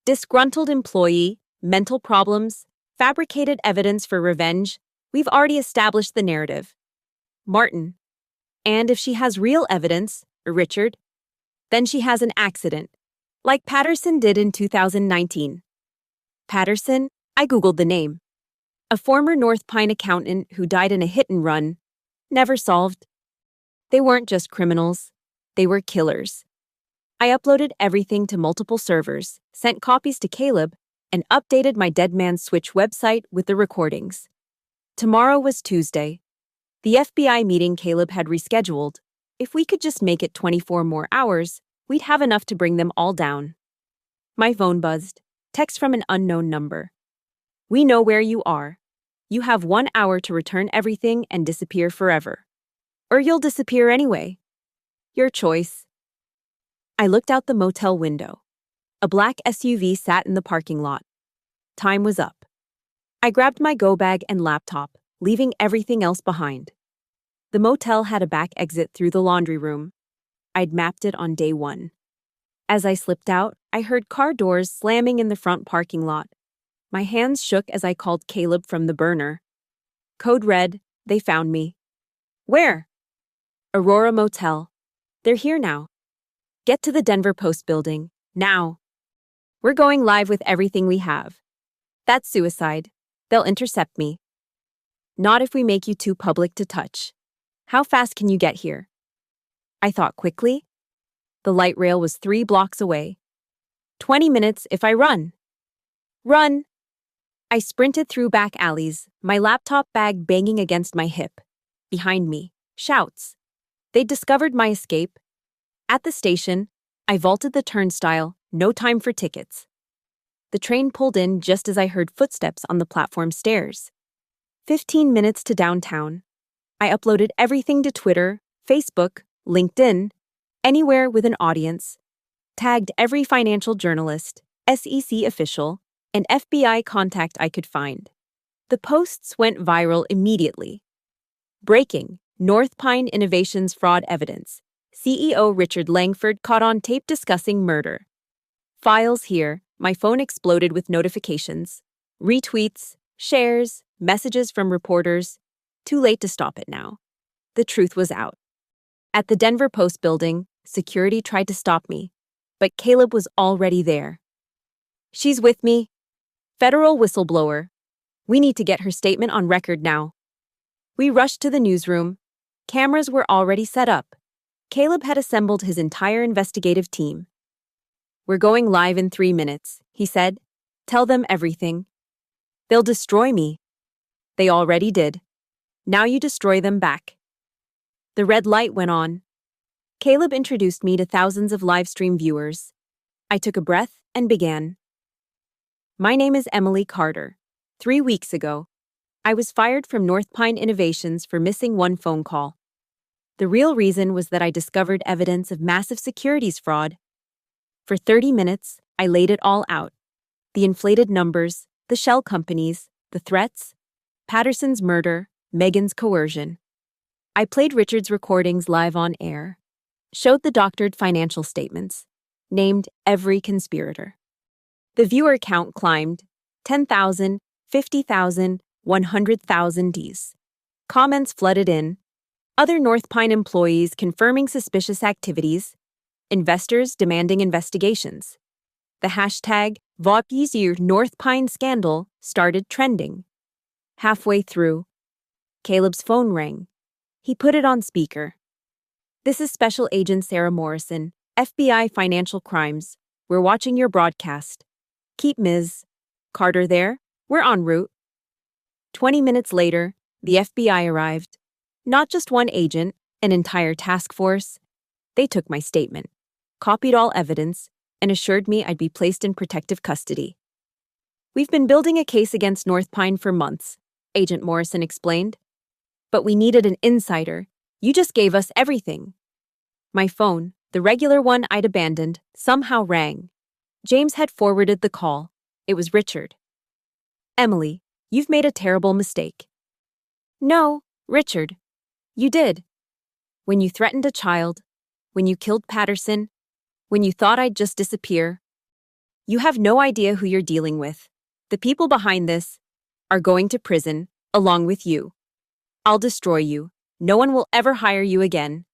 Disgruntled employee, mental problems, fabricated evidence for revenge. We've already established the narrative. Martin. And if she has real evidence, Richard, then she has an accident, like Patterson did in 2019. Patterson? I Googled the name. A former North Pine accountant who died in a hit-and-run. Never solved. They weren't just criminals. They were killers. I uploaded everything to multiple servers, sent copies to Caleb, and updated my Dead Man's Switch website with the recordings. Tomorrow was Tuesday. The FBI meeting Caleb had rescheduled. If we could just make it 24 more hours, we'd have enough to bring them all down. My phone buzzed. Text from an unknown number. We know where you are. You have 1 hour to return everything and disappear forever. Or you'll disappear anyway. Your choice. I looked out the motel window. A black SUV sat in the parking lot. Time was up. I grabbed my go bag and laptop, leaving everything else behind. The motel had a back exit through the laundry room. I'd mapped it on day 1. As I slipped out, I heard car doors slamming in the front parking lot. My hands shook as I called Caleb from the burner. Code red, they found me. Where? Aurora Motel. They're here now. Get to the Denver Post building, now. We're going live with everything we have. That's suicide. They'll intercept me. Not if we make you too public to touch. How fast can you get here? I thought quickly. The light rail was 3 blocks away. 20 minutes if I run. Run! I sprinted through back alleys, my laptop bag banging against my hip. Behind me, shouts. They'd discovered my escape. At the station, I vaulted the turnstile, no time for tickets. The train pulled in just as I heard footsteps on the platform stairs. 15 minutes to downtown. I uploaded everything to Twitter, Facebook, LinkedIn, anywhere with an audience. Tagged every financial journalist, SEC official, and FBI contact I could find. The posts went viral immediately. Breaking: North Pine Innovations fraud evidence. CEO Richard Langford caught on tape discussing murder. Files here. My phone exploded with notifications. Retweets, shares, messages from reporters. Too late to stop it now. The truth was out. At the Denver Post building, security tried to stop me, but Caleb was already there. She's with me. Federal whistleblower. We need to get her statement on record now. We rushed to the newsroom. Cameras were already set up. Caleb had assembled his entire investigative team. We're going live in 3 minutes, he said. Tell them everything. They'll destroy me. They already did. Now you destroy them back. The red light went on. Caleb introduced me to thousands of live stream viewers. I took a breath and began. My name is Emily Carter. 3 weeks ago, I was fired from North Pine Innovations for missing one phone call. The real reason was that I discovered evidence of massive securities fraud. For 30 minutes, I laid it all out. The inflated numbers, the shell companies, the threats, Patterson's murder, Megan's coercion. I played Richard's recordings live on air, showed the doctored financial statements, named every conspirator. The viewer count climbed 10,000, 50,000, 100,000 Ds. Comments flooded in. Other North Pine employees confirming suspicious activities. Investors demanding investigations. The hashtag #VOPYSYR North Pine scandal started trending. Halfway through, Caleb's phone rang. He put it on speaker. This is Special Agent Sarah Morrison, FBI Financial Crimes. We're watching your broadcast. Keep Ms. Carter there. We're en route. 20 minutes later, the FBI arrived. Not just one agent, an entire task force. They took my statement, copied all evidence, and assured me I'd be placed in protective custody. We've been building a case against North Pine for months, Agent Morrison explained. But we needed an insider. You just gave us everything. My phone, the regular one I'd abandoned, somehow rang. James had forwarded the call. It was Richard. Emily, you've made a terrible mistake. No, Richard. You did. When you threatened a child, when you killed Patterson, when you thought I'd just disappear. You have no idea who you're dealing with. The people behind this are going to prison, along with you. I'll destroy you. No one will ever hire you again.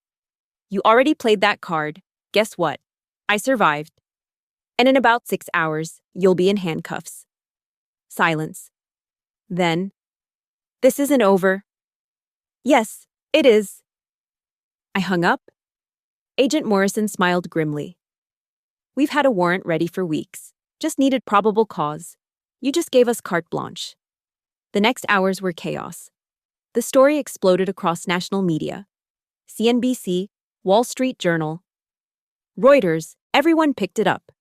You already played that card. Guess what? I survived. And in about 6 hours, you'll be in handcuffs. Silence. Then, this isn't over. Yes, it is. I hung up. Agent Morrison smiled grimly. We've had a warrant ready for weeks. Just needed probable cause. You just gave us carte blanche. The next hours were chaos. The story exploded across national media. CNBC, Wall Street Journal, Reuters, everyone picked it up.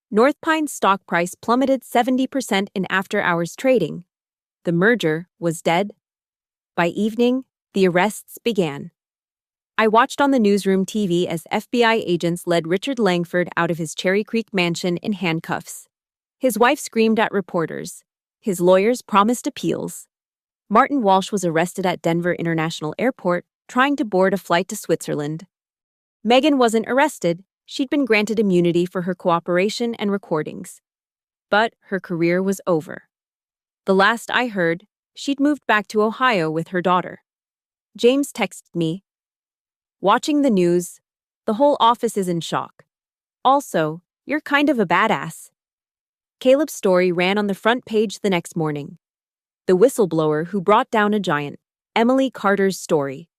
North Pine's stock price plummeted 70% in after-hours trading. The merger was dead. By evening, the arrests began. I watched on the newsroom TV as FBI agents led Richard Langford out of his Cherry Creek mansion in handcuffs. His wife screamed at reporters. His lawyers promised appeals. Martin Walsh was arrested at Denver International Airport, trying to board a flight to Switzerland. Megan wasn't arrested. She'd been granted immunity for her cooperation and recordings. But her career was over. The last I heard, She'd moved back to Ohio with her daughter. James texted me, "Watching the news. The whole office is in shock. Also, you're kind of a badass." Caleb's story ran on the front page the next morning. The whistleblower who brought down a giant, Emily Carter's story.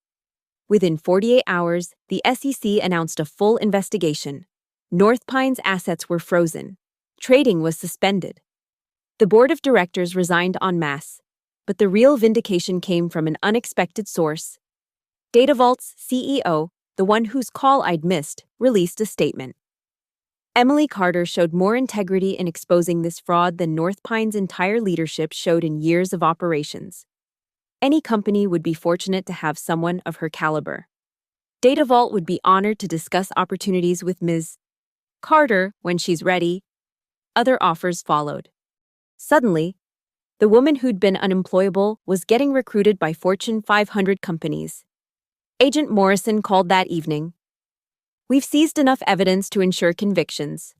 Within 48 hours, the SEC announced a full investigation. North Pine's assets were frozen. Trading was suspended. The board of directors resigned en masse, but the real vindication came from an unexpected source. DataVault's CEO, the one whose call I'd missed, released a statement. Emily Carter showed more integrity in exposing this fraud than North Pine's entire leadership showed in years of operations. Any company would be fortunate to have someone of her caliber. DataVault would be honored to discuss opportunities with Ms. Carter when she's ready. Other offers followed. Suddenly, the woman who'd been unemployable was getting recruited by Fortune 500 companies. Agent Morrison called that evening. "We've seized enough evidence to ensure convictions.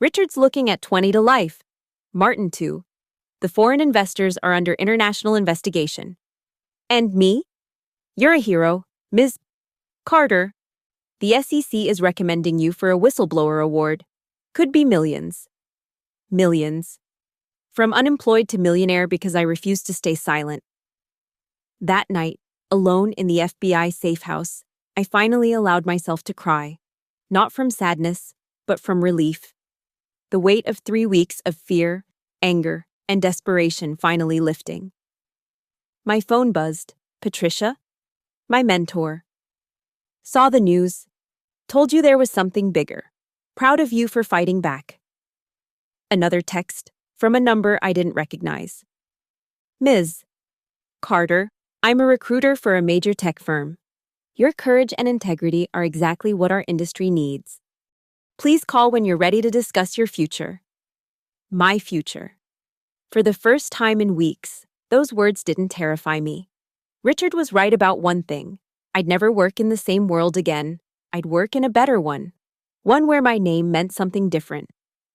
Richard's looking at 20 to life. Martin too. The foreign investors are under international investigation. And me? You're a hero, Ms. Carter. The SEC is recommending you for a whistleblower award. Could be millions." Millions. From unemployed to millionaire because I refused to stay silent. That night, alone in the FBI safe house, I finally allowed myself to cry. Not from sadness, but from relief. The weight of 3 weeks of fear, anger, and desperation finally lifting. My phone buzzed. "Patricia?" "My mentor. Saw the news. Told you there was something bigger. Proud of you for fighting back." Another text, from a number I didn't recognize. "Ms. Carter, I'm a recruiter for a major tech firm. Your courage and integrity are exactly what our industry needs. Please call when you're ready to discuss your future." My future. For the first time in weeks, those words didn't terrify me. Richard was right about one thing. I'd never work in the same world again. I'd work in a better one. One where my name meant something different.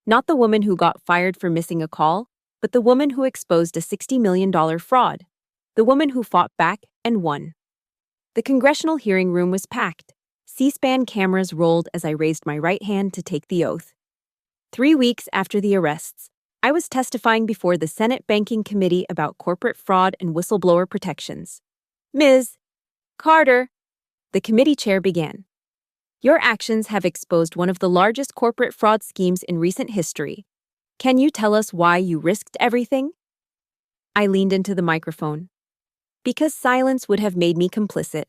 Not the woman who got fired for missing a call, but the woman who exposed a $60 million fraud. The woman who fought back and won. The congressional hearing room was packed. C-SPAN cameras rolled as I raised my right hand to take the oath. 3 weeks after the arrests, I was testifying before the Senate Banking Committee about corporate fraud and whistleblower protections. "Ms. Carter," the committee chair began. "Your actions have exposed one of the largest corporate fraud schemes in recent history. Can you tell us why you risked everything?" I leaned into the microphone. Because silence would have made me complicit.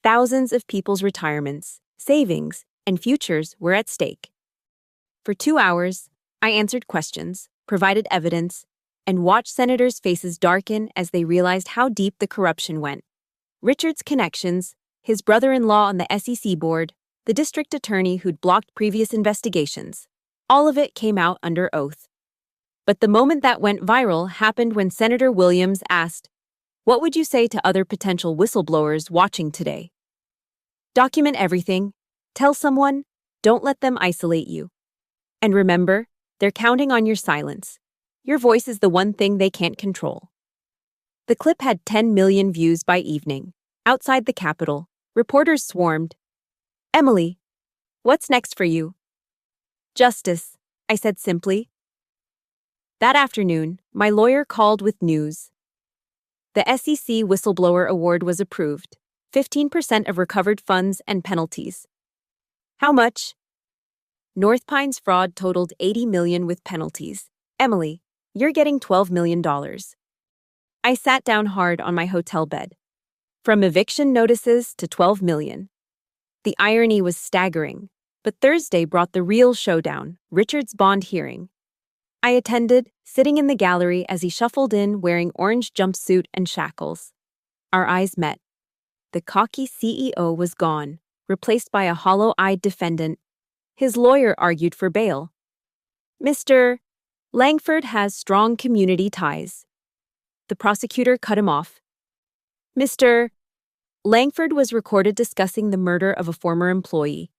Thousands of people's retirements, savings, and futures were at stake. For 2 hours, I answered questions, provided evidence, and watched senators' faces darken as they realized how deep the corruption went. Richard's connections, his brother-in-law on the SEC board, the district attorney who'd blocked previous investigations. All of it came out under oath. But the moment that went viral happened when Senator Williams asked, "What would you say to other potential whistleblowers watching today?" Document everything. Tell someone. Don't let them isolate you. And remember, they're counting on your silence. Your voice is the one thing they can't control. The clip had 10 million views by evening. Outside the Capitol, reporters swarmed. "Emily, what's next for you?" "Justice," I said simply. That afternoon, my lawyer called with news. The SEC Whistleblower Award was approved, 15% of recovered funds and penalties. "How much?" "North Pine's fraud totaled $80 million with penalties. Emily, you're getting $12 million. I sat down hard on my hotel bed. From eviction notices to $12 million. The irony was staggering, but Thursday brought the real showdown, Richard's bond hearing. I attended, sitting in the gallery as he shuffled in wearing orange jumpsuit and shackles. Our eyes met. The cocky CEO was gone, replaced by a hollow-eyed defendant. His lawyer argued for bail. "Mr. Langford has strong community ties." The prosecutor cut him off. "Mr. Langford was recorded discussing the murder of a former employee.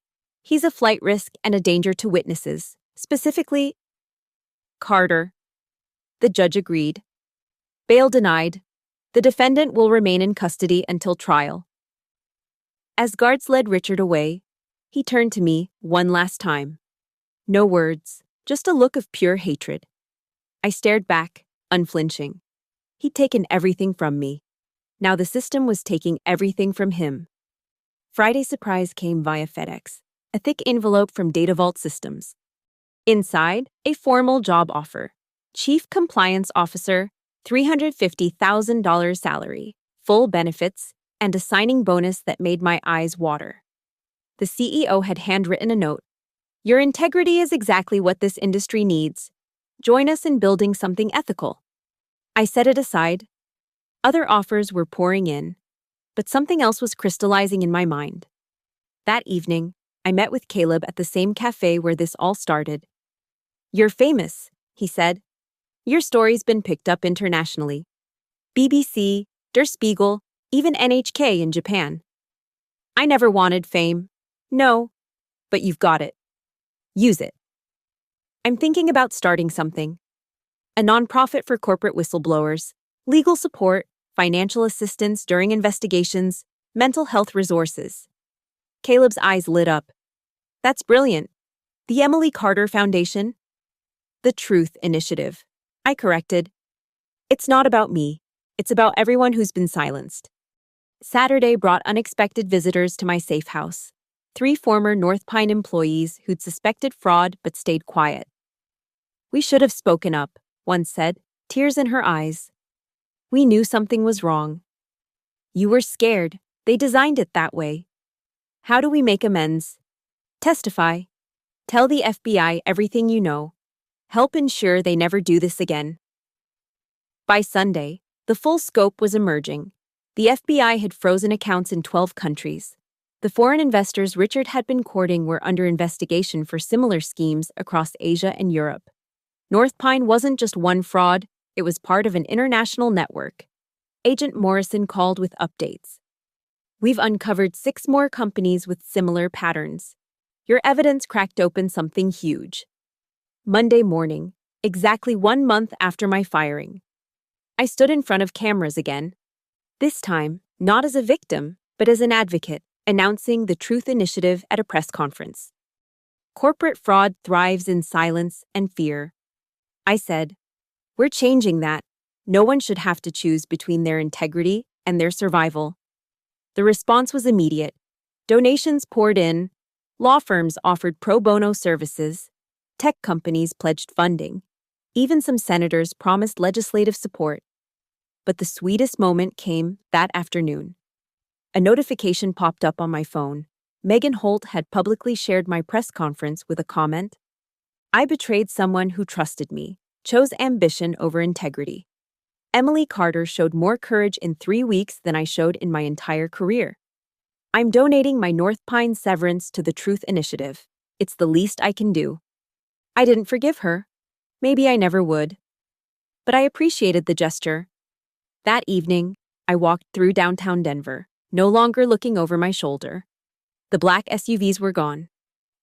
He's a flight risk and a danger to witnesses, specifically Carter." The judge agreed. Bail denied. The defendant will remain in custody until trial. As guards led Richard away, he turned to me one last time. No words, just a look of pure hatred. I stared back, unflinching. He'd taken everything from me. Now the system was taking everything from him. Friday's surprise came via FedEx, a thick envelope from Data Vault Systems. Inside, a formal job offer. Chief Compliance Officer, $350,000 salary, full benefits, and a signing bonus that made my eyes water. The CEO had handwritten a note. Your integrity is exactly what this industry needs. Join us in building something ethical. I set it aside. Other offers were pouring in, but something else was crystallizing in my mind. That evening, I met with Caleb at the same cafe where this all started. You're famous, he said. Your story's been picked up internationally. BBC, Der Spiegel, even NHK in Japan. I never wanted fame. No, but you've got it. Use it. I'm thinking about starting something. A nonprofit for corporate whistleblowers, legal support, financial assistance during investigations, mental health resources. Caleb's eyes lit up. That's brilliant. The Emily Carter Foundation? The Truth Initiative. I corrected. It's not about me. It's about everyone who's been silenced. Saturday brought unexpected visitors to my safe house. 3 former North Pine employees who'd suspected fraud but stayed quiet. We should have spoken up, one said, tears in her eyes. We knew something was wrong. You were scared. They designed it that way. How do we make amends? Testify. Tell the FBI everything you know. Help ensure they never do this again. By Sunday, the full scope was emerging. The FBI had frozen accounts in 12 countries. The foreign investors Richard had been courting were under investigation for similar schemes across Asia and Europe. North Pine wasn't just one fraud, it was part of an international network. Agent Morrison called with updates. We've uncovered 6 more companies with similar patterns. Your evidence cracked open something huge. Monday morning, exactly 1 month after my firing. I stood in front of cameras again. This time, not as a victim, but as an advocate, announcing the Truth Initiative at a press conference. Corporate fraud thrives in silence and fear. I said, we're changing that. No one should have to choose between their integrity and their survival. The response was immediate. Donations poured in. Law firms offered pro bono services. Tech companies pledged funding. Even some senators promised legislative support. But the sweetest moment came that afternoon. A notification popped up on my phone. Megan Holt had publicly shared my press conference with a comment. I betrayed someone who trusted me, chose ambition over integrity. Emily Carter showed more courage in 3 weeks than I showed in my entire career. I'm donating my North Pine severance to the Truth Initiative. It's the least I can do. I didn't forgive her. Maybe I never would. But I appreciated the gesture. That evening, I walked through downtown Denver, no longer looking over my shoulder. The black SUVs were gone.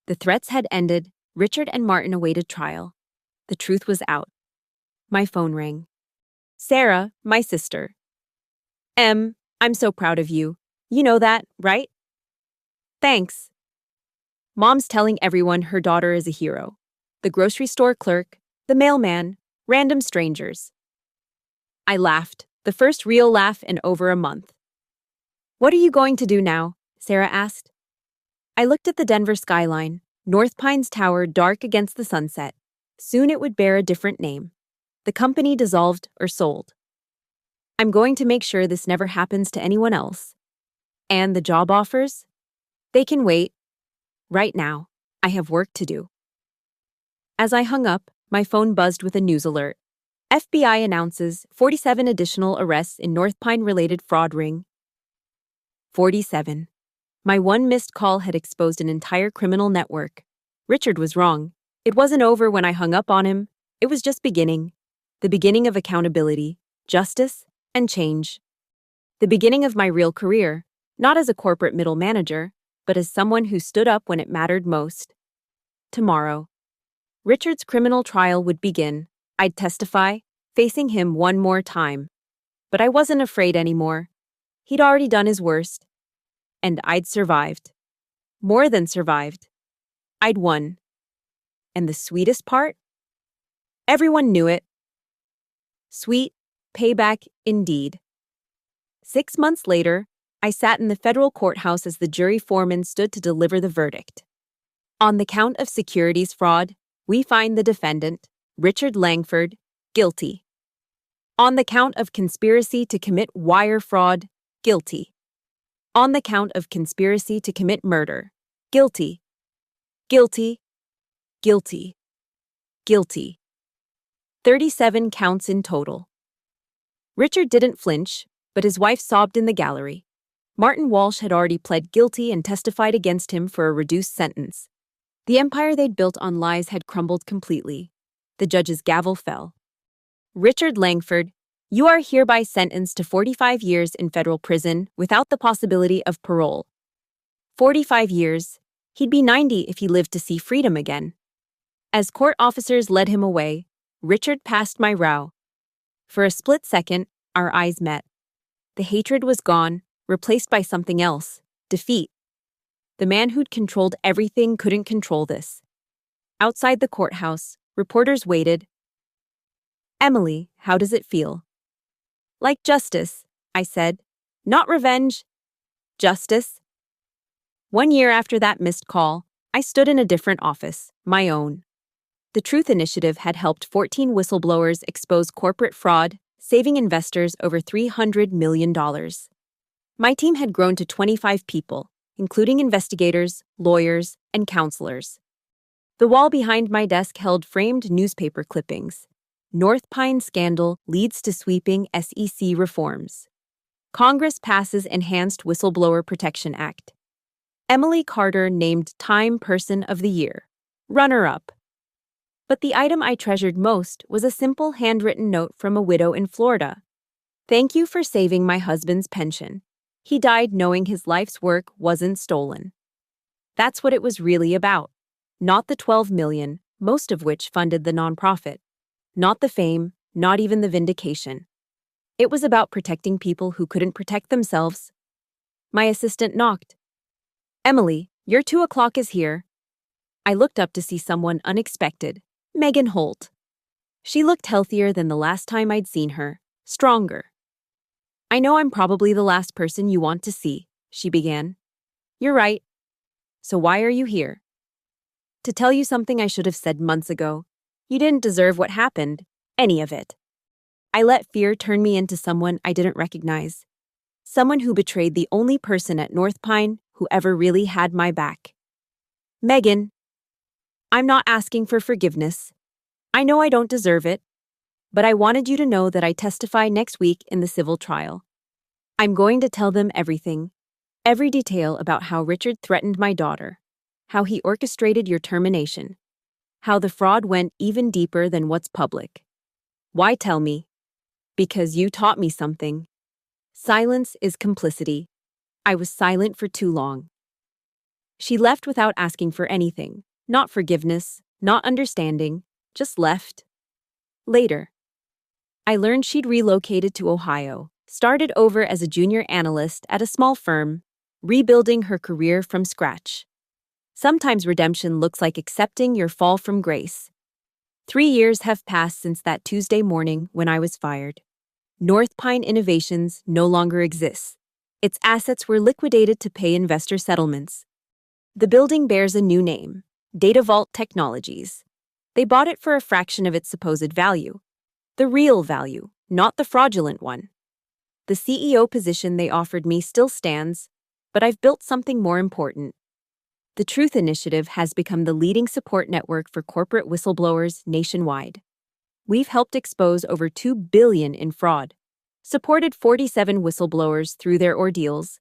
The threats had ended. Richard and Martin awaited trial. The truth was out. My phone rang. Sarah, my sister. I'm so proud of you. You know that, right? Thanks. Mom's telling everyone her daughter is a hero. The grocery store clerk, the mailman, random strangers. I laughed, the first real laugh in over a month. What are you going to do now? Sarah asked. I looked at the Denver skyline, North Pine's tower dark against the sunset. Soon it would bear a different name. The company dissolved or sold. I'm going to make sure this never happens to anyone else. And the job offers? They can wait. Right now, I have work to do. As I hung up, my phone buzzed with a news alert. FBI announces 47 additional arrests in North Pine-related fraud ring. 47. My one missed call had exposed an entire criminal network. Richard was wrong. It wasn't over when I hung up on him. It was just beginning. The beginning of accountability, justice, and change. The beginning of my real career, not as a corporate middle manager, but as someone who stood up when it mattered most. Tomorrow, Richard's criminal trial would begin. I'd testify, facing him one more time. But I wasn't afraid anymore. He'd already done his worst. And I'd survived. More than survived. I'd won. And the sweetest part? Everyone knew it. Sweet payback indeed. 6 months later, I sat in the federal courthouse as the jury foreman stood to deliver the verdict. On the count of securities fraud, we find the defendant, Richard Langford, guilty. On the count of conspiracy to commit wire fraud, guilty. On the count of conspiracy to commit murder, guilty. Guilty. Guilty. Guilty. 37 counts in total. Richard didn't flinch, but his wife sobbed in the gallery. Martin Walsh had already pled guilty and testified against him for a reduced sentence. The empire they'd built on lies had crumbled completely. The judge's gavel fell. Richard Langford, you are hereby sentenced to 45 years in federal prison without the possibility of parole. 45 years. He'd be 90 if he lived to see freedom again. As court officers led him away, Richard passed my row. For a split second, our eyes met. The hatred was gone, replaced by something else, defeat. The man who'd controlled everything couldn't control this. Outside the courthouse, reporters waited. Emily, how does it feel? Like justice, I said. Not revenge. Justice. 1 year after that missed call, I stood in a different office, my own. The Truth Initiative had helped 14 whistleblowers expose corporate fraud, saving investors over $300 million. My team had grown to 25 people, including investigators, lawyers, and counselors. The wall behind my desk held framed newspaper clippings. North Pine scandal leads to sweeping SEC reforms. Congress passes Enhanced Whistleblower Protection Act. Emily Carter named Time Person of the Year, runner-up. But the item I treasured most was a simple handwritten note from a widow in Florida. Thank you for saving my husband's pension. He died knowing his life's work wasn't stolen. That's what it was really about. Not the $12 million, most of which funded the nonprofit. Not the fame, not even the vindication. It was about protecting people who couldn't protect themselves. My assistant knocked. Emily, your 2 o'clock is here. I looked up to see someone unexpected, Megan Holt. She looked healthier than the last time I'd seen her, stronger. I know I'm probably the last person you want to see, she began. You're right. So why are you here? To tell you something I should have said months ago. You didn't deserve what happened, any of it. I let fear turn me into someone I didn't recognize. Someone who betrayed the only person at North Pine who ever really had my back. Megan, I'm not asking for forgiveness. I know I don't deserve it, but I wanted you to know that I testify next week in the civil trial. I'm going to tell them everything, every detail about how Richard threatened my daughter, how he orchestrated your termination, how the fraud went even deeper than what's public. Why tell me? Because you taught me something. Silence is complicity. I was silent for too long. She left without asking for anything, not forgiveness, not understanding, just left. Later, I learned she'd relocated to Ohio, started over as a junior analyst at a small firm, rebuilding her career from scratch. Sometimes redemption looks like accepting your fall from grace. 3 years have passed since that Tuesday morning when I was fired. North Pine Innovations no longer exists. Its assets were liquidated to pay investor settlements. The building bears a new name, Data Vault Technologies. They bought it for a fraction of its supposed value. The real value, not the fraudulent one. The CEO position they offered me still stands, but I've built something more important. The Truth Initiative has become the leading support network for corporate whistleblowers nationwide. We've helped expose over $2 billion in fraud, supported 47 whistleblowers through their ordeals,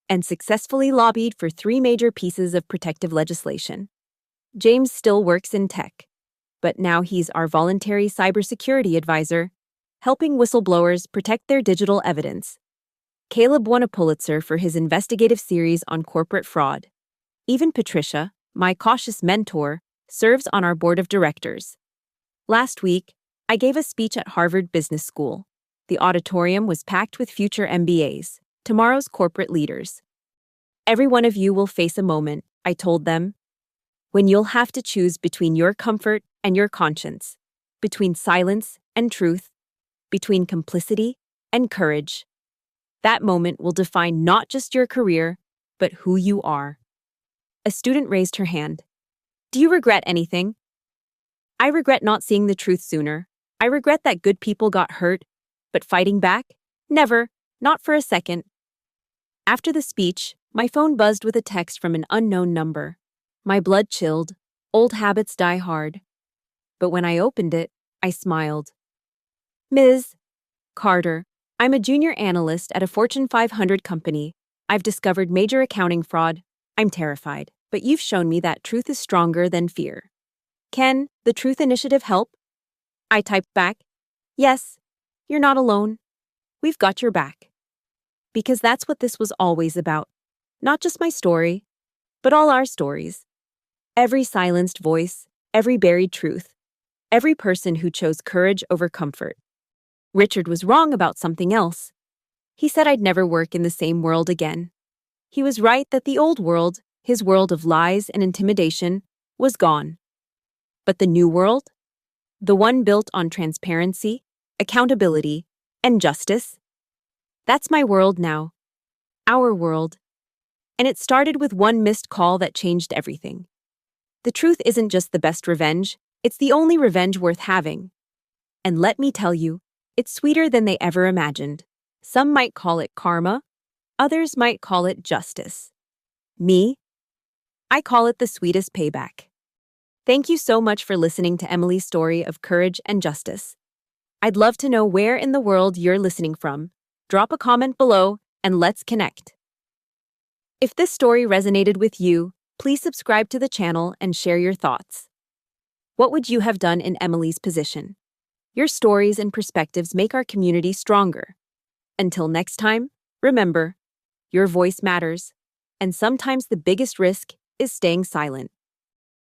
and successfully lobbied for 3 major pieces of protective legislation. James still works in tech, but now he's our voluntary cybersecurity advisor, helping whistleblowers protect their digital evidence. Caleb won a Pulitzer for his investigative series on corporate fraud. Even Patricia, my cautious mentor, serves on our board of directors. Last week, I gave a speech at Harvard Business School. The auditorium was packed with future MBAs, tomorrow's corporate leaders. Every one of you will face a moment, I told them, when you'll have to choose between your comfort and your conscience, between silence and truth, between complicity and courage. That moment will define not just your career, but who you are. A student raised her hand. Do you regret anything? I regret not seeing the truth sooner. I regret that good people got hurt, but fighting back? Never, not for a second. After the speech, my phone buzzed with a text from an unknown number. My blood chilled. Old habits die hard. But when I opened it, I smiled. Ms. Carter, I'm a junior analyst at a Fortune 500 company. I've discovered major accounting fraud. I'm terrified, but you've shown me that truth is stronger than fear. Can the Truth Initiative help? I typed back, yes, you're not alone. We've got your back. Because that's what this was always about. Not just my story, but all our stories. Every silenced voice, every buried truth, every person who chose courage over comfort. Richard was wrong about something else. He said I'd never work in the same world again. He was right that the old world, his world of lies and intimidation, was gone. But the new world? The one built on transparency, accountability, and justice? That's my world now. Our world. And it started with one missed call that changed everything. The truth isn't just the best revenge, it's the only revenge worth having. And let me tell you, it's sweeter than they ever imagined. Some might call it karma, others might call it justice. Me? I call it the sweetest payback. Thank you so much for listening to Emily's story of courage and justice. I'd love to know where in the world you're listening from. Drop a comment below and let's connect. If this story resonated with you, please subscribe to the channel and share your thoughts. What would you have done in Emily's position? Your stories and perspectives make our community stronger. Until next time, remember, your voice matters, and sometimes the biggest risk is staying silent.